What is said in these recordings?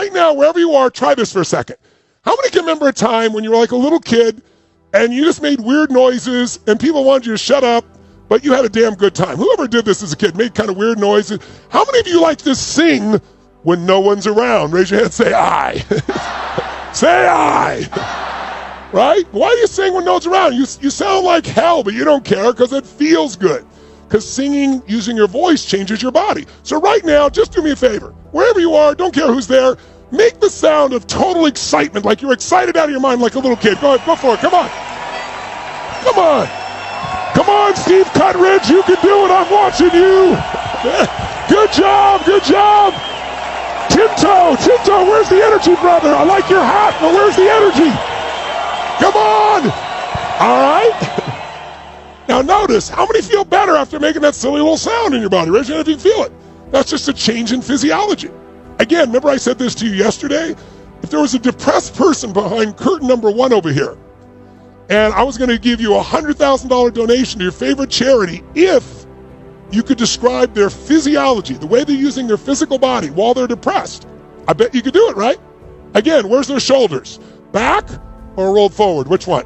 right now, wherever you are, try this for a second. How many can remember a time when you were like a little kid and you just made weird noises and people wanted you to shut up, but you had a damn good time? Whoever did this as a kid made kind of weird noises. How many of you like to sing when no one's around? Raise your hand, say aye. Say aye. Right? Why do you sing when no one's around? You sound like hell, but you don't care because it feels good. Because singing using your voice changes your body. So right now, just do me a favor. Wherever you are, don't care who's there, make the sound of total excitement, like you're excited out of your mind like a little kid. Go ahead, go for it, come on. Come on. Come on, Steve Cutridge, you can do it, I'm watching you. Good job, good job. Tinto, where's the energy, brother? I like your hat, but where's the energy? Come on. All right. Now notice, how many feel better after making that silly little sound in your body? Raise your hand if you feel it. That's just a change in physiology. Again, remember I said this to you yesterday? If there was a depressed person behind curtain number 1 over here, and I was going to give you a $100,000 donation to your favorite charity if you could describe their physiology, the way they're using their physical body while they're depressed, I bet you could do it, right? Again, where's their shoulders? Back or rolled forward? Which one?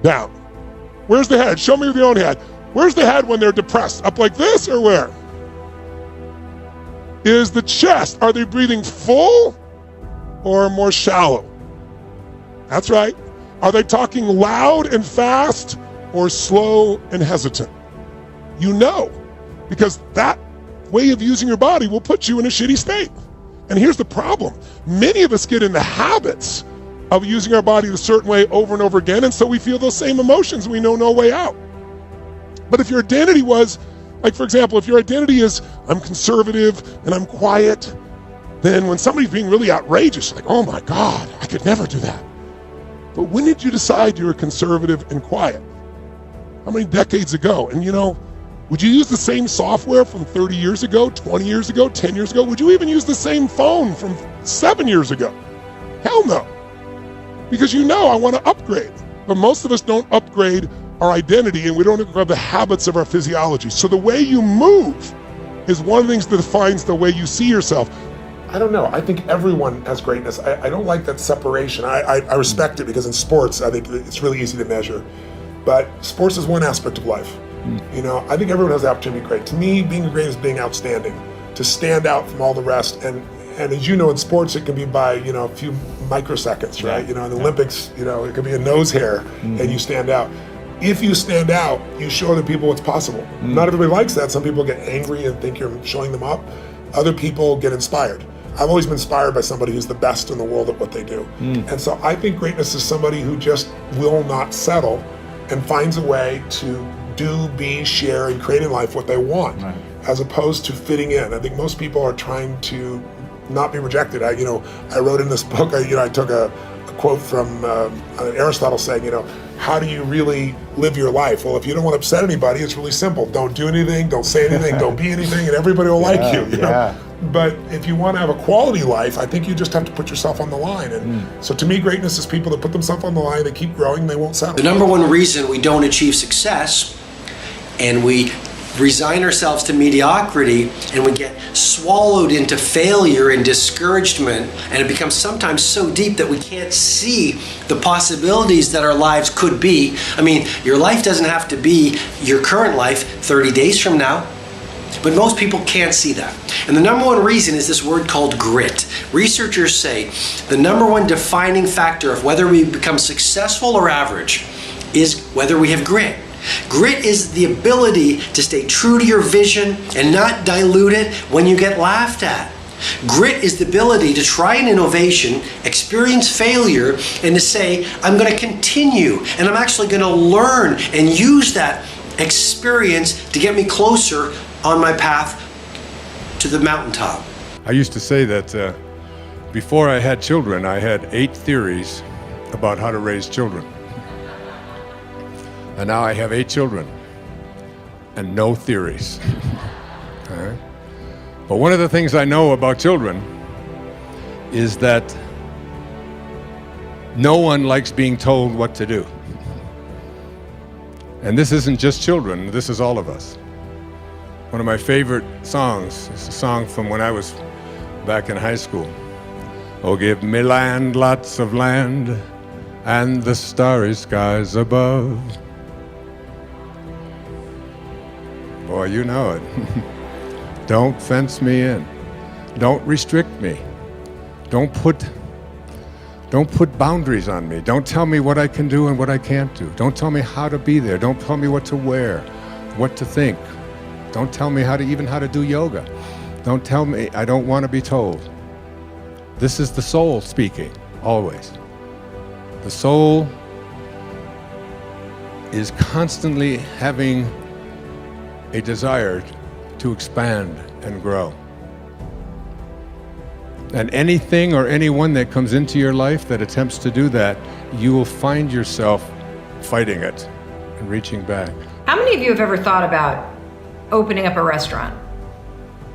Down. Where's the head? Show me with your own head. Where's the head when they're depressed? Up like this or where? Is the chest, are they breathing full or more shallow? That's right. Are they talking loud and fast or slow and hesitant? You know, because that way of using your body will put you in a shitty state. And here's the problem. Many of us get in the habits of using our body a certain way over and over again, and so we feel those same emotions and we know no way out. But if your identity was, like for example, if your identity is, I'm conservative and I'm quiet, then when somebody's being really outrageous, like, oh my God, I could never do that. But when did you decide you were conservative and quiet? How many decades ago? And you know, would you use the same software from 30 years ago, 20 years ago, 10 years ago? Would you even use the same phone from 7 years ago? Hell no. Because you know I want to upgrade. But most of us don't upgrade our identity and we don't upgrade the habits of our physiology. So the way you move is one of the things that defines the way you see yourself. I don't know. I think everyone has greatness. I don't like that separation. I respect it because in sports, I think it's really easy to measure. But sports is one aspect of life. You know, I think everyone has the opportunity to be great. To me, being great is being outstanding, to stand out from all the rest. And as you know, in sports, it can be by, you know, a few microseconds, right? You know, in the Olympics, you know, it could be a nose hair and you stand out. If you stand out, you show other people what's possible. Not everybody likes that. Some people get angry and think you're showing them up. Other people get inspired. I've always been inspired by somebody who's the best in the world at what they do. And so I think greatness is somebody who just will not settle and finds a way to do, be, share, and create in life what they want, as opposed to fitting in. I think most people are trying to not be rejected. I wrote in this book, I took a quote from Aristotle saying, you know, how do you really live your life? Well, if you don't want to upset anybody, it's really simple. Don't do anything, don't say anything, don't be anything, and everybody will like you. You know? But if you want to have a quality life, I think you just have to put yourself on the line. And so to me, greatness is people that put themselves on the line, they keep growing, they won't settle. The number one reason we don't achieve success and we resign ourselves to mediocrity and we get swallowed into failure and discouragement, and it becomes sometimes so deep that we can't see the possibilities that our lives could be. I mean, your life doesn't have to be your current life 30 days from now, but most people can't see that. And the number one reason is this word called grit. Researchers say the number one defining factor of whether we become successful or average is whether we have grit. Grit is the ability to stay true to your vision and not dilute it when you get laughed at. Grit is the ability to try an innovation, experience failure, and to say, I'm going to continue and I'm actually going to learn and use that experience to get me closer on my path to the mountaintop. I used to say that before I had children, I had 8 theories about how to raise children. And now I have 8 children and no theories. All right? But one of the things I know about children is that no one likes being told what to do. And this isn't just children, this is all of us. One of my favorite songs is a song from when I was back in high school. Oh, give me land, lots of land, and the starry skies above. Boy, you know it. Don't fence me in. Don't restrict me. Don't put boundaries on me. Don't tell me what I can do and what I can't do. Don't tell me how to be there. Don't tell me what to wear, what to think. Don't tell me how to do yoga. Don't tell me, I don't want to be told. This is the soul speaking, always. The soul is constantly having a desire to expand and grow. And anything or anyone that comes into your life that attempts to do that, you will find yourself fighting it and reaching back. How many of you have ever thought about opening up a restaurant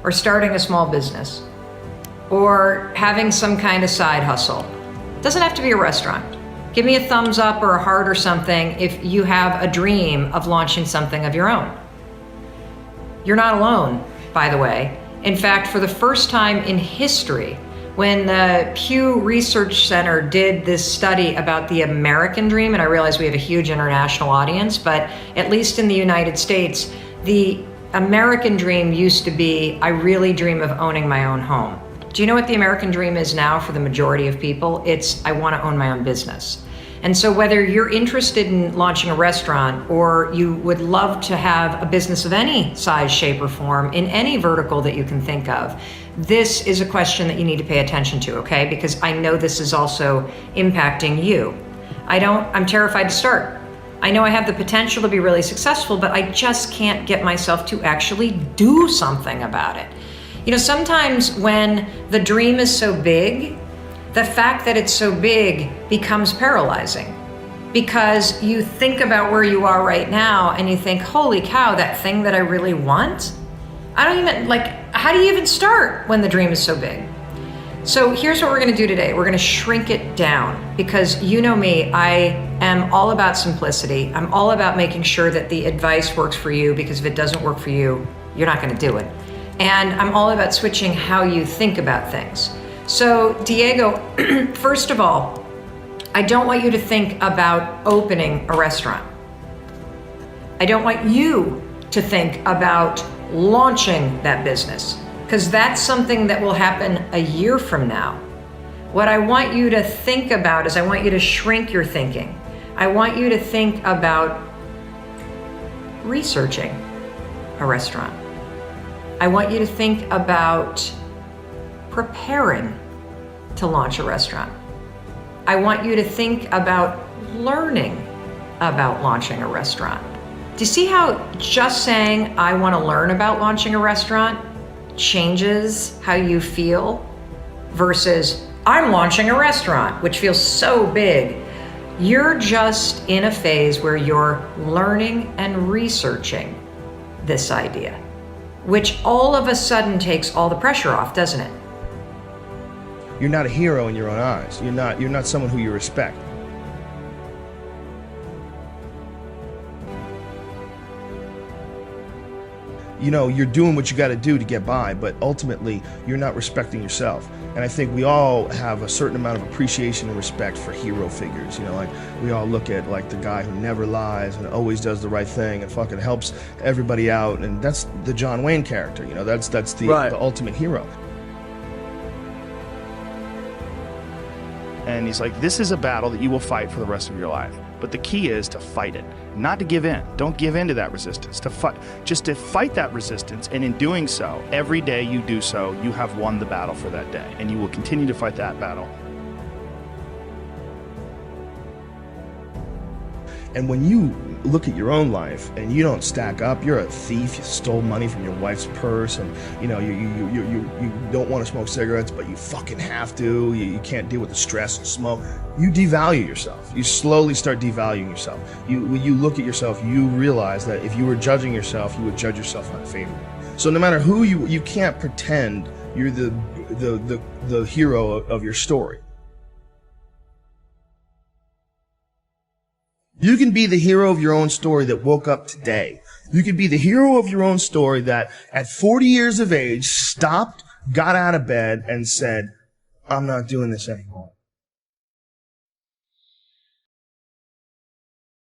or starting a small business or having some kind of side hustle? It doesn't have to be a restaurant. Give me a thumbs up or a heart or something if you have a dream of launching something of your own. You're not alone, by the way. In fact, for the first time in history, when the Pew Research Center did this study about the American dream, and I realize we have a huge international audience, but at least in the United States, the American dream used to be, I really dream of owning my own home. Do you know what the American dream is now for the majority of people? It's, I want to own my own business. And so whether you're interested in launching a restaurant or you would love to have a business of any size, shape, or form in any vertical that you can think of, this is a question that you need to pay attention to, okay? Because I know this is also impacting you. I'm terrified to start. I know I have the potential to be really successful, but I just can't get myself to actually do something about it. You know, sometimes when the dream is so big, the fact that it's so big becomes paralyzing because you think about where you are right now and you think, holy cow, that thing that I really want? How do you even start when the dream is so big? So here's what we're gonna do today. We're gonna shrink it down because you know me, I am all about simplicity. I'm all about making sure that the advice works for you because if it doesn't work for you, you're not gonna do it. And I'm all about switching how you think about things. So Diego, first of all, I don't want you to think about opening a restaurant. I don't want you to think about launching that business because that's something that will happen a year from now. What I want you to think about is I want you to shrink your thinking. I want you to think about researching a restaurant. I want you to think about preparing to launch a restaurant. I want you to think about learning about launching a restaurant. Do you see how just saying, I want to learn about launching a restaurant changes how you feel versus I'm launching a restaurant, which feels so big. You're just in a phase where you're learning and researching this idea, which all of a sudden takes all the pressure off, doesn't it? You're not a hero in your own eyes. You're not someone who you respect. You know, you're doing what you got to do to get by, but ultimately you're not respecting yourself. And I think we all have a certain amount of appreciation and respect for hero figures. You know, like we all look at like the guy who never lies and always does the right thing and fucking helps everybody out, and that's the John Wayne character. You know, that's the ultimate hero. And he's like, this is a battle that you will fight for the rest of your life. But the key is to fight it, not to give in. Don't give in to that resistance, just to fight that resistance. And in doing so, every day you do so, you have won the battle for that day. And you will continue to fight that battle. And when you look at your own life and you don't stack up, you're a thief, you stole money from your wife's purse, and you know you don't want to smoke cigarettes, but you fucking have to, you can't deal with the stress and smoke, you devalue yourself. You slowly start devaluing yourself. When you look at yourself, you realize that if you were judging yourself, you would judge yourself unfavorably. So no matter who you can't pretend you're the hero of your story. You can be the hero of your own story that woke up today. You can be the hero of your own story that at 40 years of age stopped, got out of bed and said, I'm not doing this anymore.